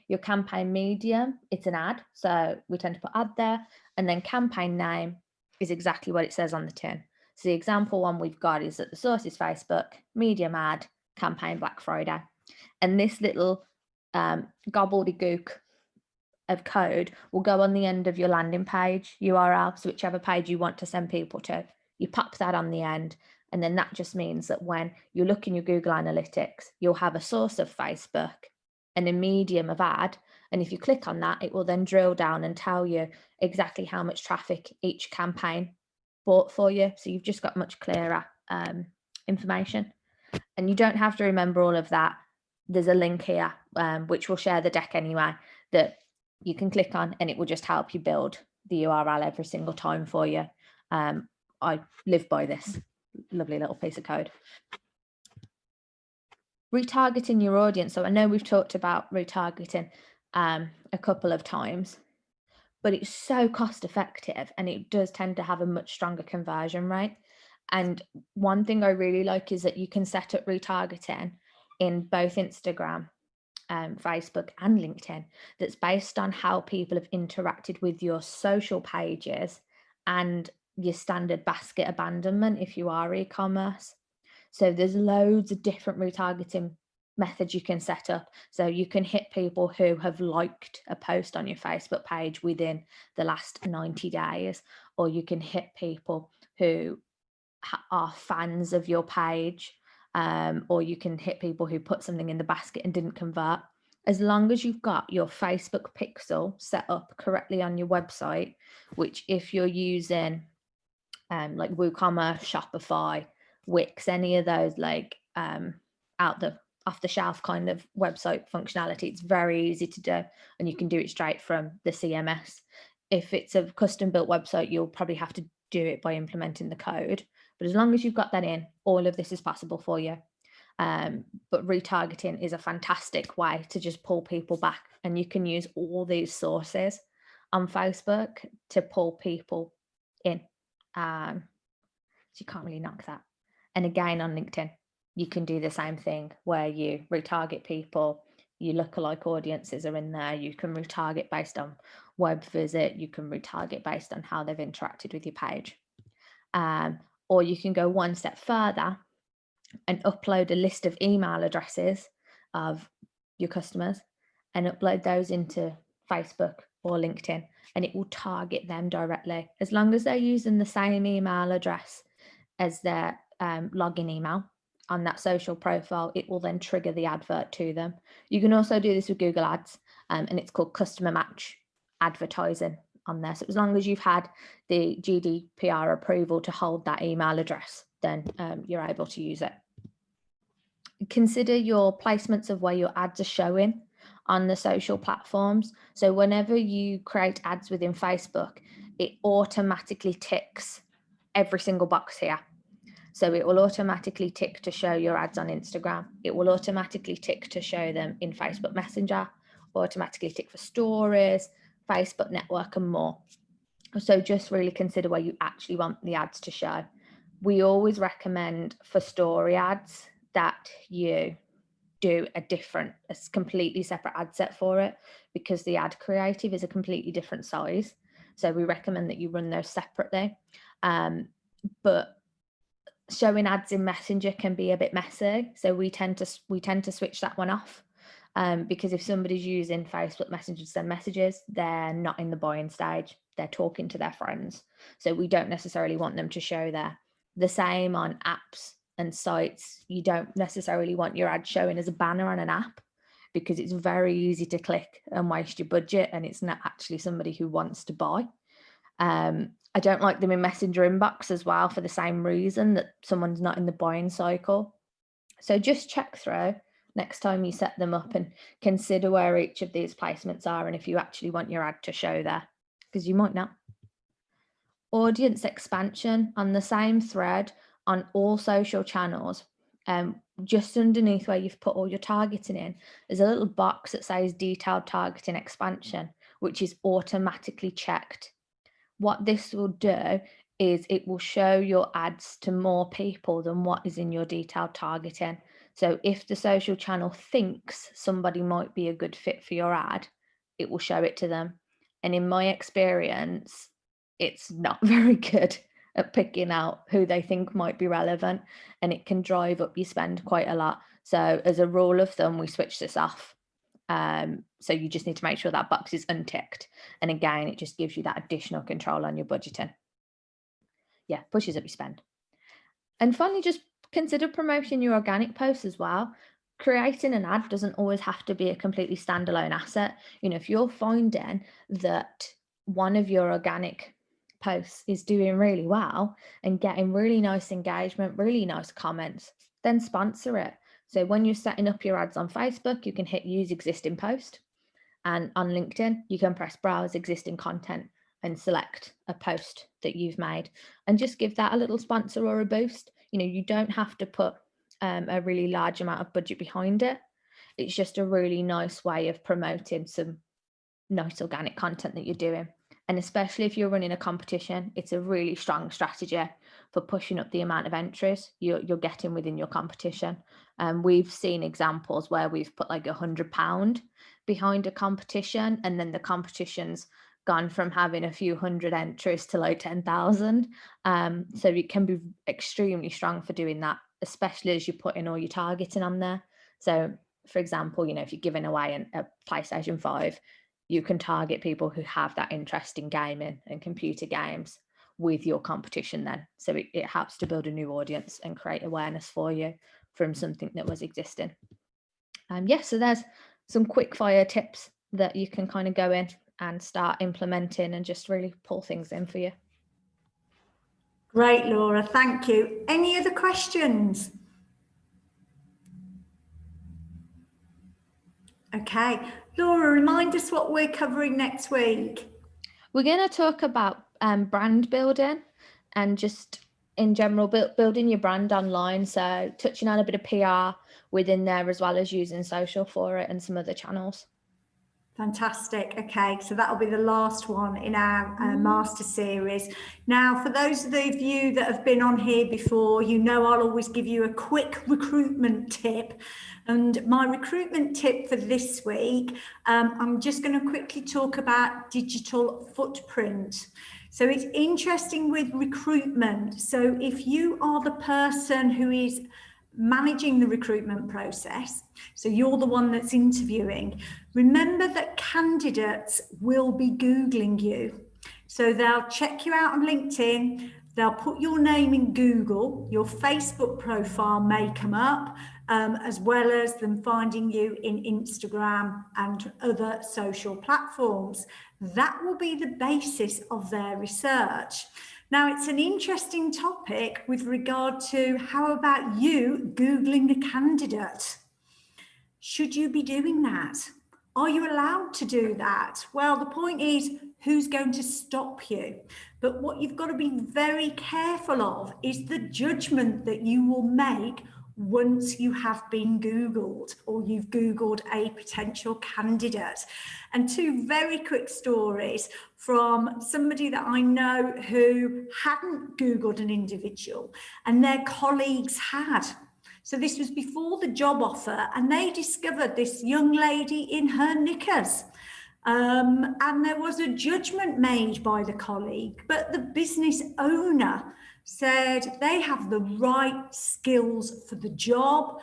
Your campaign medium, it's an ad. So we tend to put ad there. And then campaign name is exactly what it says on the tin. So the example one we've got is that the source is Facebook, medium ad, campaign Black Friday. And this little gobbledygook of code will go on the end of your landing page URL. So whichever page you want to send people to, you pop that on the end, And then that just means that when you look in your Google Analytics, you'll have a source of Facebook and a medium of ad. And if you click on that, it will then drill down and tell you exactly how much traffic each campaign bought for you. So you've just got much clearer information. And you don't have to remember all of that. There's a link here, which will share the deck anyway, that you can click on, and it will just help you build the URL every single time for you. I live by this lovely little piece of code. Retargeting your audience. So I know we've talked about retargeting a couple of times, but it's so cost effective and it does tend to have a much stronger conversion rate. And one thing I really like is that you can set up retargeting in both Instagram, Facebook and LinkedIn that's based on how people have interacted with your social pages and your standard basket abandonment if you are e-commerce. So there's loads of different retargeting methods you can set up. So you can hit people who have liked a post on your Facebook page within the last 90 days, or you can hit people who are fans of your page, or you can hit people who put something in the basket and didn't convert. As long as you've got your Facebook pixel set up correctly on your website, which if you're using like WooCommerce, Shopify, Wix, any of those like off the shelf kind of website functionality, it's very easy to do, and you can do it straight from the CMS. If it's a custom built website, you'll probably have to do it by implementing the code, but as long as you've got that in, all of this is possible for you. But retargeting is a fantastic way to just pull people back, and you can use all these sources on Facebook to pull people in. So you can't really knock that. And again, on LinkedIn, you can do the same thing where you retarget people. Your lookalike audiences are in there. You can retarget based on web visit. You can retarget based on how they've interacted with your page. Or you can go one step further and upload a list of email addresses of your customers and upload those into Facebook or LinkedIn, and it will target them directly. As long as they're using the same email address as their login email on that social profile, it will then trigger the advert to them. You can also do this with Google Ads, and it's called customer match advertising on there. So as long as you've had the GDPR approval to hold that email address, then you're able to use it. Consider your placements of where your ads are showing on the social platforms. So whenever you create ads within Facebook, it automatically ticks every single box here. So it will automatically tick to show your ads on Instagram. It will automatically tick to show them in Facebook Messenger, automatically tick for stories, Facebook network and more. So just really consider where you actually want the ads to show. We always recommend for story ads that you do a completely separate ad set for it, because the ad creative is a completely different size. So we recommend that you run those separately. But showing ads in Messenger can be a bit messy. So we tend to switch that one off. Because if somebody's using Facebook Messenger to send messages, they're not in the buying stage, they're talking to their friends. So we don't necessarily want them to show there. The same on apps and sites. You don't necessarily want your ad showing as a banner on an app, because it's very easy to click and waste your budget, and it's not actually somebody who wants to buy. I don't like them in Messenger inbox as well, for the same reason, that someone's not in the buying cycle. So just check through next time you set them up and consider where each of these placements are and if you actually want your ad to show there, because you might not. Audience expansion on the same thread on all social channels. Just underneath where you've put all your targeting in, there's a little box that says detailed targeting expansion, which is automatically checked. What this will do is it will show your ads to more people than what is in your detailed targeting. So if the social channel thinks somebody might be a good fit for your ad, it will show it to them. And in my experience, it's not very good at picking out who they think might be relevant, and it can drive up your spend quite a lot. So as a rule of thumb, we switch this off. So you just need to make sure that box is unticked. And again, it just gives you that additional control on your budgeting. Yeah, pushes up your spend. And finally, just consider promoting your organic posts as well. Creating an ad doesn't always have to be a completely standalone asset. You know, if you're finding that one of your organic posts is doing really well and getting really nice engagement, really nice comments, then sponsor it. So when you're setting up your ads on Facebook, you can hit use existing post, and on LinkedIn, you can press browse existing content and select a post that you've made and just give that a little sponsor or a boost. You know, you don't have to put a really large amount of budget behind it. It's just a really nice way of promoting some nice organic content that you're doing. And especially if you're running a competition, it's a really strong strategy for pushing up the amount of entries you're getting within your competition. We've seen examples where we've put like £100 behind a competition, and then the competition's gone from having a few hundred entries to like 10,000. So it can be extremely strong for doing that, especially as you're putting all your targeting on there. So for example, you know, if you're giving away a PlayStation 5, you can target people who have that interest in gaming and computer games with your competition then. So it helps to build a new audience and create awareness for you from something that was existing. So there's some quick fire tips that you can kind of go in and start implementing and just really pull things in for you. Great, Laura, thank you. Any other questions? Okay, Laura, remind us what we're covering next week. We're going to talk about brand building and just in general building your brand online. So touching on a bit of PR within there as well as using social for it and some other channels. Fantastic. Okay, so that'll be the last one in our master series. Now, for those of you that have been on here before, you know I'll always give you a quick recruitment tip. And my recruitment tip for this week, I'm just going to quickly talk about digital footprint. So it's interesting with recruitment. So if you are the person who is managing the recruitment process, so you're the one that's interviewing, remember that candidates will be Googling you. So they'll check you out on LinkedIn, they'll put your name in Google, your Facebook profile may come up, as well as them finding you in Instagram and other social platforms. That will be the basis of their research. Now, it's an interesting topic with regard to how about you Googling a candidate? Should you be doing that? Are you allowed to do that? Well, the point is, who's going to stop you? But what you've got to be very careful of is the judgment that you will make once you have been Googled or you've Googled a potential candidate. And two very quick stories from somebody that I know who hadn't Googled an individual and their colleagues had. So this was before the job offer, and they discovered this young lady in her knickers. And there was a judgment made by the colleague, but the business owner said they have the right skills for the job,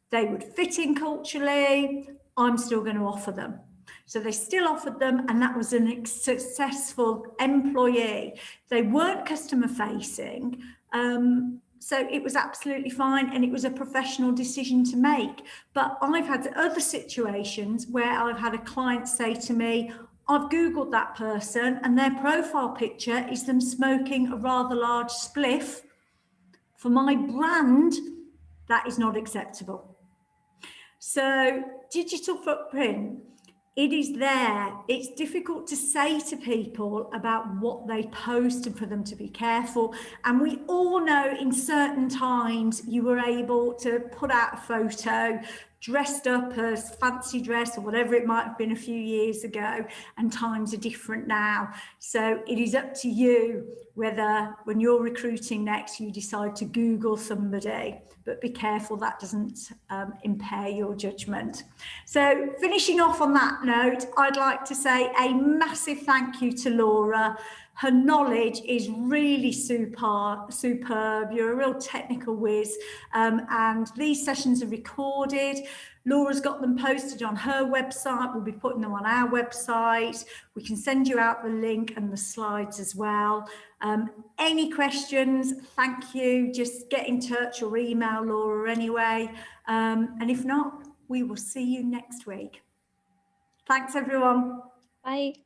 they would fit in culturally, I'm still going to offer them. So they still offered them, and that was a successful employee. They weren't customer facing, so it was absolutely fine, and it was a professional decision to make. But I've had other situations where I've had a client say to me, I've Googled that person and their profile picture is them smoking a rather large spliff. For my brand, that is not acceptable. So digital footprint, it is there. It's difficult to say to people about what they post and for them to be careful. And we all know in certain times you were able to put out a photo dressed up as fancy dress or whatever it might have been a few years ago, and times are different now. So it is up to you whether when you're recruiting next you decide to Google somebody, but be careful that doesn't impair your judgment. So finishing off on that note, I'd like to say a massive thank you to Laura Her knowledge is really superb. You're a real technical whiz, and these sessions are recorded. Laura's got them posted on her website. We'll be putting them on our website. We can send you out the link and the slides as well. Any questions, thank you. Just get in touch or email Laura anyway. And if not, we will see you next week. Thanks, everyone. Bye.